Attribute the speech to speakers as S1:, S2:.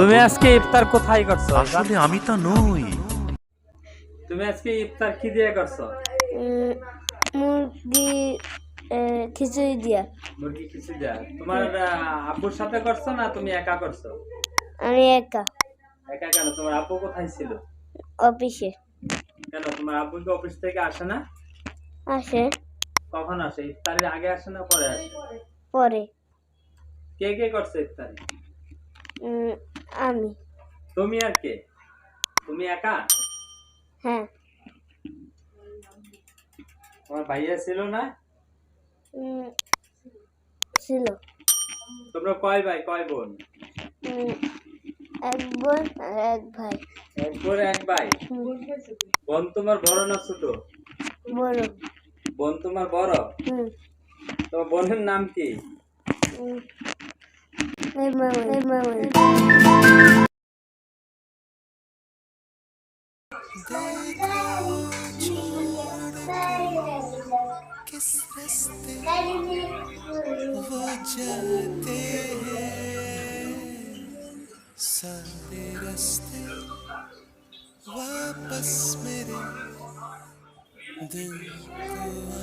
S1: তুমি আজকে ইফতার কোথায় করছো?
S2: আসলে আমি তো নই।
S1: তুমি আজকে ইফতার কি দিয়ে করছো?
S3: মুরগি খিচুড়ি দিয়া।
S1: মুরগি খিচুড়ি দিয়া। তোমার আব্বুর সাথে করছো না তুমি একা করছো?
S3: আমি একা।
S1: একা কেন? তোমার আব্বু কোথায় ছিল?
S3: অফিসে।
S1: কেন তোমার আব্বু কি অফিস থেকে আসে না?
S3: আসে।
S1: কখন আসে? ইফতারের আগে আসে না পরে আসে?
S3: পরে।
S1: কে কে করছে ইফতারি?
S3: আমি।
S1: তুমি আর কে? তুমি একা?
S3: হ্যাঁ।
S1: তোমার ভাইয়া ছিল না?
S3: ছিল।
S1: তোমরা কয় ভাই কয় বোন?
S3: এক বোন আর এক ভাই।
S1: এক বোন এক ভাই। বোন তোমার বড় না ছোট?
S3: বড়।
S1: বোন তোমার বড়? তোমার বোনের নাম কি?
S4: किस रास्ते वो जाते हैं, सारे रास्ते वापस मेरे दिल को